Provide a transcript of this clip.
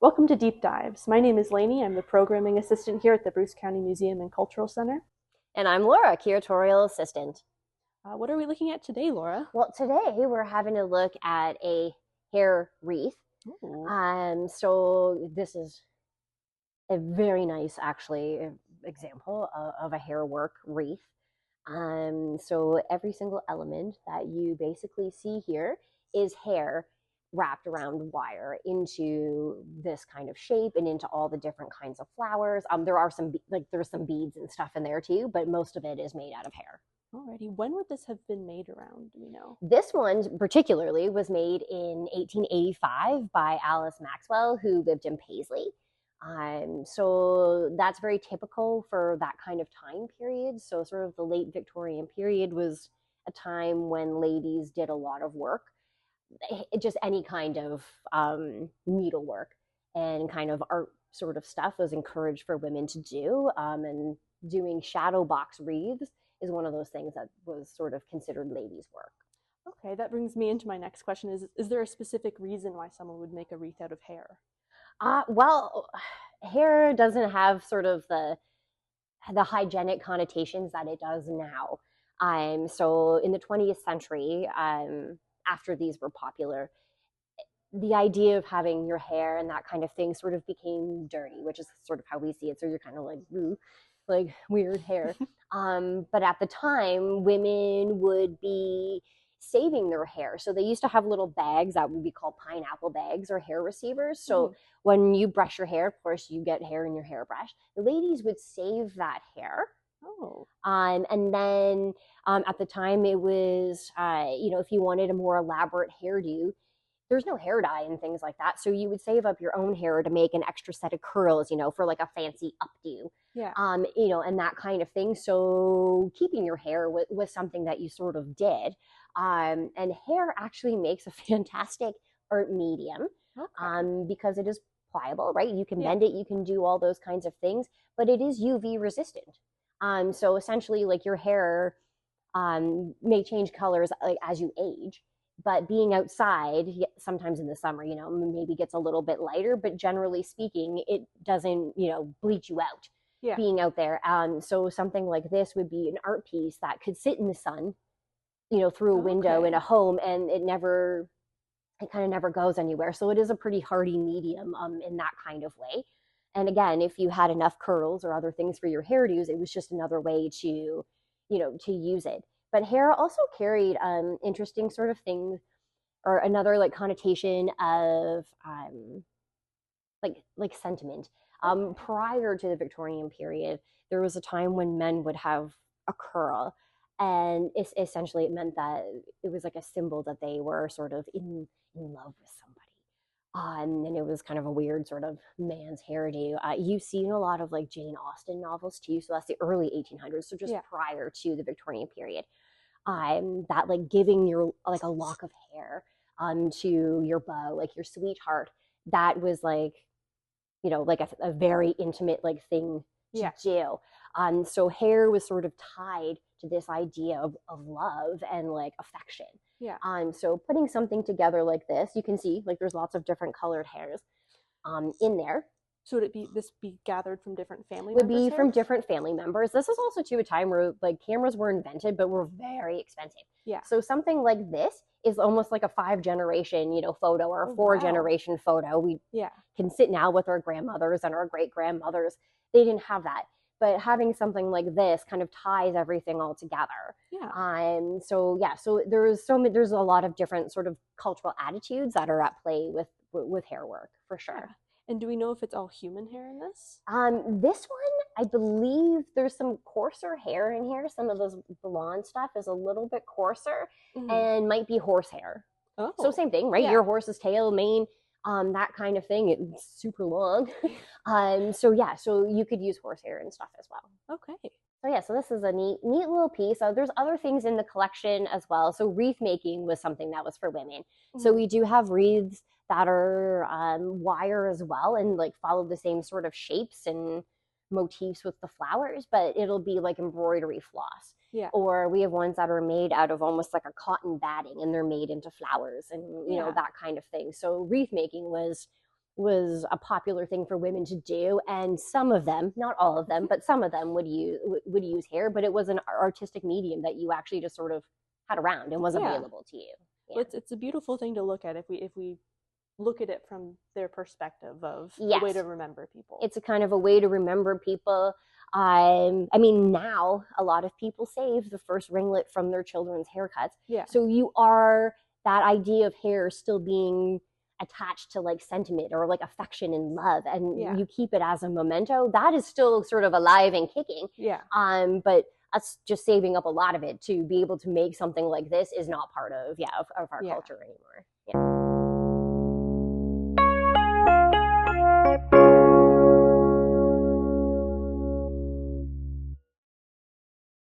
Welcome to Deep Dives. My name is Lainey. I'm the programming assistant here at the Bruce County Museum and Cultural Center. And I'm Laura, curatorial assistant. What are we looking at today, Laura? Well, today we're having a look at a hair wreath. So this is a very nice, actually, example of a hair work wreath. So every single element that you basically see here is hair wrapped around wire into this kind of shape and into all the different kinds of flowers. There are there's some beads and stuff in there too, but most of it is made out of hair. Alrighty, when would this have been made around? Do we know? This one particularly was made in 1885 by Alice Maxwell, who lived in Paisley. So that's very typical for that kind of time period. So sort of the late Victorian period was a time when ladies did a lot of work, just any kind of needlework and kind of art sort of stuff was encouraged for women to do. And doing shadow box wreaths is one of those things that was sort of considered ladies' work. Okay, that brings me into my next question. Is there a specific reason why someone would make a wreath out of hair? Well, hair doesn't have sort of the hygienic connotations that it does now. So in the 20th century, after these were popular, the idea of having your hair and that kind of thing sort of became dirty, which is sort of how we see it. So you're kind of like, ooh, like weird hair. But at the time, women would be saving their hair. So they used to have little bags that would be called pineapple bags or hair receivers. So when you brush your hair, of course, you get hair in your hairbrush. The ladies would save that hair. And then at the time, it was, if you wanted a more elaborate hairdo, there's no hair dye and things like that. So you would save up your own hair to make an extra set of curls, for like a fancy updo. Yeah. And that kind of thing. So keeping your hair was something that you sort of did. And hair actually makes a fantastic art medium because it is pliable, right? You can bend it, you can do all those kinds of things, but it is UV resistant. So essentially, like your hair may change colors like as you age, but being outside, sometimes in the summer, maybe gets a little bit lighter, but generally speaking, it doesn't, bleach you out. Being out there. So something like this would be an art piece that could sit in the sun, through a window in a home, and it kind of never goes anywhere. So it is a pretty hardy medium in that kind of way. And again, if you had enough curls or other things for your hairdos, it was just another way to use it. But hair also carried interesting sort of things, or another like connotation of like sentiment. Prior to the Victorian period, there was a time when men would have a curl, and essentially it meant that it was like a symbol that they were sort of in love with somebody. And it was kind of a weird sort of man's hairdo. You've seen a lot of like Jane Austen novels too, so that's the early 1800s, so just prior to the Victorian period. That like giving your like a lock of hair to your beau, like your sweetheart, that was like like a very intimate like thing to do. So hair was sort of tied to this idea of love and like affection. So putting something together like this, you can see like there's lots of different colored hairs in there. So would this be gathered from different family members? Would be from different family members. This is also to a time where like cameras were invented, but were very expensive. So something like this is almost like a 5-generation, photo, or a 4-generation photo. We can sit now with our grandmothers and our great grandmothers. They didn't have that. But having something like this kind of ties everything all together. So there's a lot of different sort of cultural attitudes that are at play with hair work, for sure. And do we know if it's all human hair in this? This one, I believe there's some coarser hair in here. Some of those blonde stuff is a little bit coarser and might be horse hair. So same thing, right? Your horse's tail, mane, that kind of thing. It's super long. So you could use horsehair and stuff as well. So this is a neat little piece. There's other things in the collection as well. So wreath making was something that was for women. So we do have wreaths that are wire as well, and like follow the same sort of shapes and motifs with the flowers, but it'll be like embroidery floss. Or we have ones that are made out of almost like a cotton batting, and they're made into flowers and that kind of thing. So wreath making was was a popular thing for women to do, and some of them, not all of them, but some of them would use hair, but it was an artistic medium that you actually just sort of had around and was Yeah. available to you. Yeah. It's a beautiful thing to look at if we look at it from their perspective of a way to remember people. It's a kind of a way to remember people. I mean, now a lot of people save the first ringlet from their children's haircuts. Yeah. So you are, that idea of hair still being attached to like sentiment or like affection and love, and you keep it as a memento. That is still sort of alive and kicking. Yeah. But us just saving up a lot of it to be able to make something like this is not part of our culture anymore. Yeah.